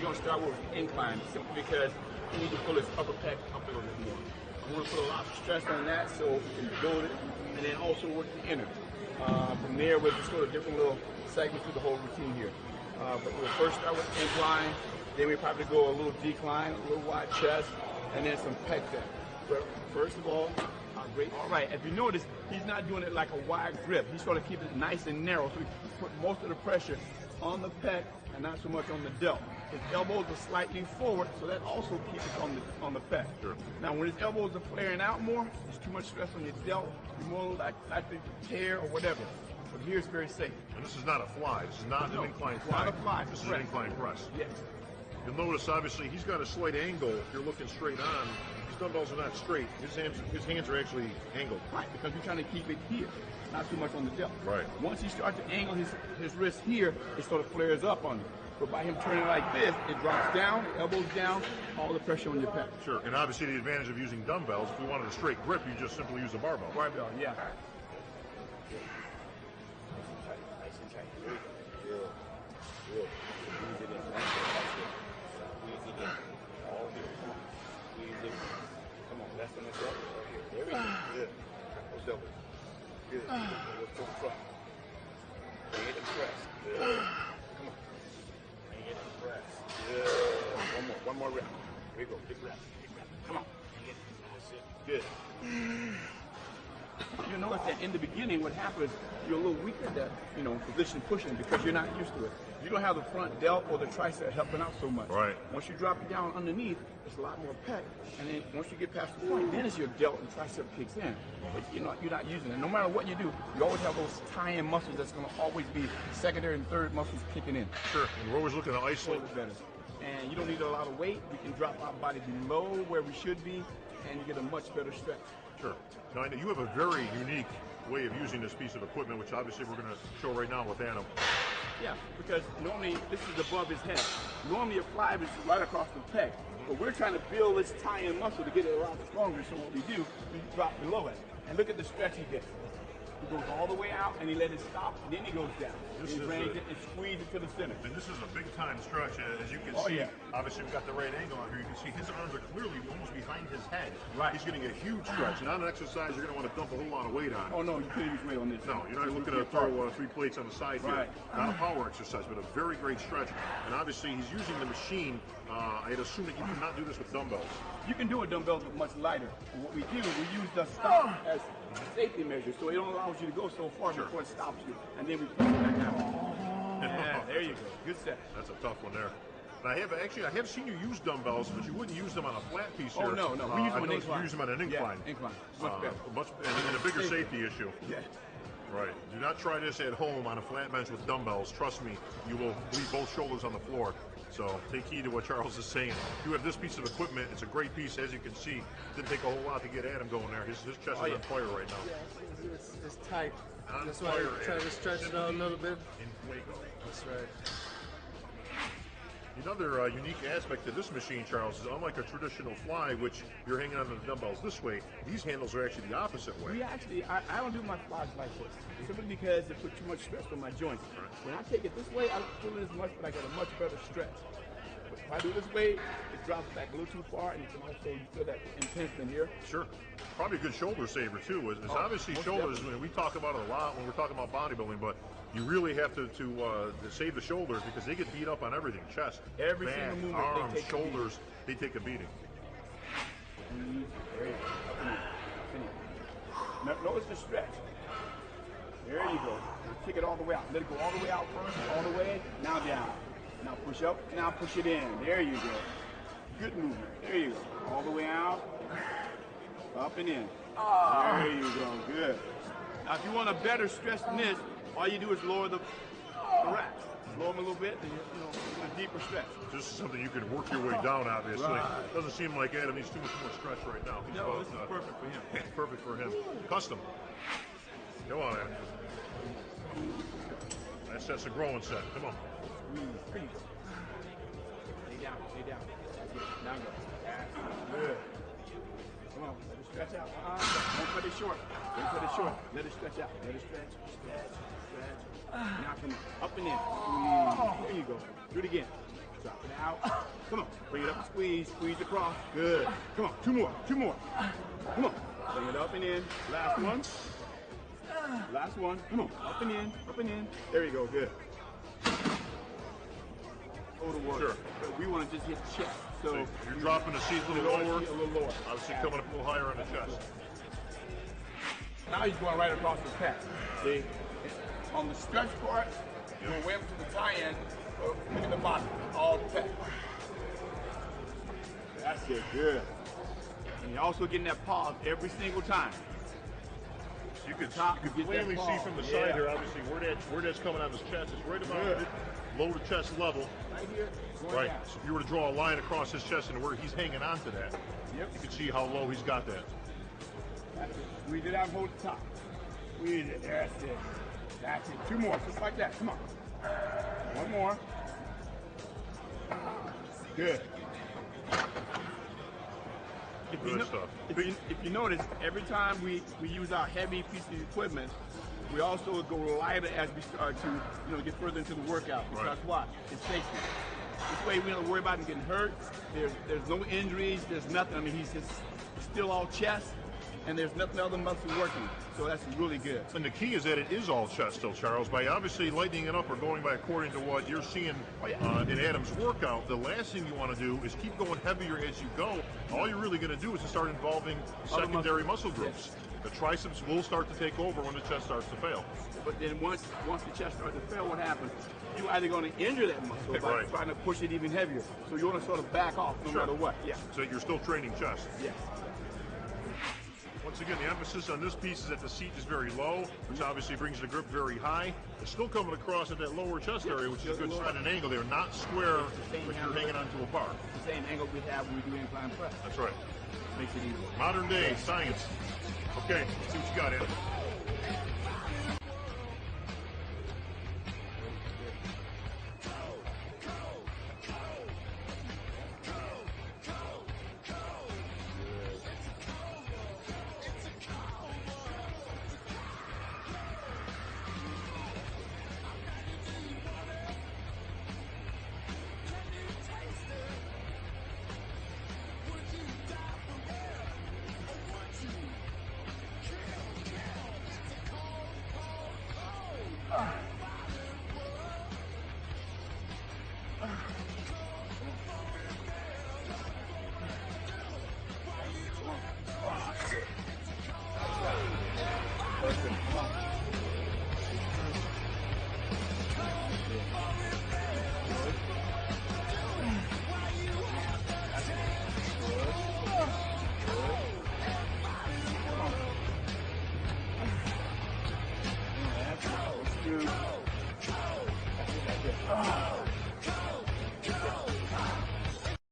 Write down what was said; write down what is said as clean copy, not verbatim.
we're going to start with incline, simply because we need to pull his upper pec up a little bit more. I want to put a lot of stress on that so we can build it, and then also work the inner. From there, we'll just go to different little segments through the whole routine here. But we'll first start with incline, then we probably go a little decline, a little wide chest, and then some pec deck. But first of all, great. All right, if you notice, he's not doing it like a wide grip. He's trying to keep it nice and narrow, so he put most of the pressure on the pec and not so much on the delt. His elbows are slightly forward, so that also keeps it on the pec. Sure. Now, when his elbows are flaring out more, there's too much stress on your delt. You're more likely to tear or whatever. But here it's very safe. And this is not a fly. This is not an incline fly. Not a fly. This is an incline press. Yes. You'll notice, obviously, he's got a slight angle. If you're looking straight on, his dumbbells are not straight. His hands are actually angled. Right, because we're trying to keep it here, not too much on the delt. Right. Once he starts to angle his wrist here, it sort of flares up on you. But by him turning like this, it drops down, elbows down, all the pressure on your pec. Sure, and obviously the advantage of using dumbbells, if we wanted a straight grip, you just simply use a barbell. Barbell, yeah. Nice and tight. Good. Good. Squeeze it in. Squeeze it in. All here. Squeeze it. Come on, that's on the front. There we go. Good. Let's double. Good. Let's go front. Bring it and press. Good. Come on. Bring it and press. Good. One more rep. Here we go. Big rep. Big rep. Come on. Bring it. That's it. Good. You notice that in the beginning, what happens, you're a little weak at that, position pushing because you're not used to it. You don't have the front delt or the tricep helping out so much. Right. Once you drop it down underneath, it's a lot more pec, and then once you get past the point, then it's your delt and tricep kicks in. But you're not using it. No matter what you do, you always have those tie-in muscles that's going to always be secondary and third muscles kicking in. Sure, and we're always looking to isolate. Better. And you don't need a lot of weight. We can drop our body below where we should be, and you get a much better stretch. Sure. Now, I know you have a very unique way of using this piece of equipment, which obviously we're going to show right now with Adam. Yeah, because normally this is above his head. Normally a fly is right across the pec, but we're trying to build this tie-in muscle to get it a lot stronger. So what we do, we drop below it. And look at the stretch he gets. He goes all the way out and he let it stop, and then he goes down. He brings it and squeezes it to the center. And this is a big time stretch, as you can see. Yeah. Obviously, we've got the right angle on here. You can see his arms are clearly almost behind his head. Right. He's getting a huge stretch. And on an exercise, you're going to want to dump a whole lot of weight on. Oh, no, you can't use weight on this. No, you're not looking to throw 3 plates on the side here. Not a power exercise, but a very great stretch. And obviously, he's using the machine. I'd assume that you cannot do this with dumbbells. You can do a dumbbells, but much lighter. And what we do, we use the stop as a safety measure, so it don't allow you to go so far before it stops you, and then we push it back out. Yeah, there you go. Good set. That's a tough one there. And I have seen you use dumbbells, but you wouldn't use them on a flat piece here. Oh, no. We use them on incline. You use them on an incline. Yeah, incline. Much better. And a bigger safety issue. Yeah. Right. Do not try this at home on a flat bench with dumbbells. Trust me, you will leave both shoulders on the floor. So take heed to what Charles is saying. You have this piece of equipment. It's a great piece, as you can see. Didn't take a whole lot to get Adam going there. His chest is on fire right now. Yeah, it's tight. That's why fire, I'm trying to stretch it out a little bit. In Waco. That's right. Another unique aspect to this machine, Charles, is unlike a traditional fly, which you're hanging on the dumbbells this way, these handles are actually the opposite way. I don't do my flies like this, simply because it puts too much stress on my joints. Right. When I take it this way, I don't feel it as much, but I get a much better stretch. But if I do this way, it drops back a little too far, and you can also feel that intense in here. Sure. Probably a good shoulder saver, too. It's obviously shoulders. I mean, we talk about it a lot when we're talking about bodybuilding, but you really have to save the shoulders because they get beat up on everything. Chest, every back, single movement, arms, shoulders, they take a beating. There you go. Notice the stretch. There you go. Kick it all the way out. Let it go all the way out first, all the way, now down. Now push up, now push it in. There you go. Good movement. There you go. All the way out, up and in. There you go. Good. Now if you want a better stretch than this, all you do is lower the racks. Lower them a little bit, and a deeper stretch. This is something you can work your way down, obviously. Right. Doesn't seem like Adam needs too much more stretch right now. No, this is perfect for him. Perfect for him. Custom. Come on, Adam. That's a growing set. Come on. Squeeze. Lay down. Now go. That's good. Come on, let it stretch out. Don't cut it short. Let it stretch out. Let it stretch. Now come on. Up and in. There you go. Do it again. Drop it Out. Come on. Bring it up and squeeze. Squeeze across. Good. Come on. Two more. Two more. Come on. Bring it up and in. Last one. Last one. Come on. Up and in. Up and in. There you go. Good. Go to work. Sure. But we want to just hit chest. So you're dropping the seat a little lower. A little lower. Obviously coming up a little higher on the chest. Now he's going right across his pec. See? On the stretch part, you go way up to the tie-in, look at the bottom, all the pec. That's it, good. And you're also getting that pause every single time. You can plainly see from the side here, obviously, where that's coming on his chest. It's right about low to chest level. Right here. Right. So if you were to draw a line across his chest and where he's hanging on to that, you can see how low he's got that. That's it. Squeeze it out and hold the top. Squeeze it. That's it. That's it. Two more, just like that. Come on. One more. Good. If you notice, every time we use our heavy piece of equipment, we also go lighter as we start to get further into the workout. Because what? It's safety. This way we don't worry about him getting hurt. There's no injuries. There's nothing. I mean, he's still all chest, and there's nothing other muscle working. So that's really good. And the key is that it is all chest still, Charles. By obviously lightening it up or going by according to what you're seeing in Adam's workout, the last thing you want to do is keep going heavier as you go. All you're really going to do is to start involving secondary muscle groups. Yes. The triceps will start to take over when the chest starts to fail. But then once the chest starts to fail, what happens? You're either going to injure that muscle by trying to push it even heavier. So you want to sort of back off no matter what. Yeah. So you're still training chest. Yes. Once again, the emphasis on this piece is that the seat is very low, which obviously brings the grip very high. It's still coming across at that lower chest area, which is a good sign and angle there, not square, but you're hanging onto a bar. It's the same angle we have when we do incline press. That's right. Makes it easier. Modern day science. Okay, let's see what you got, Adam.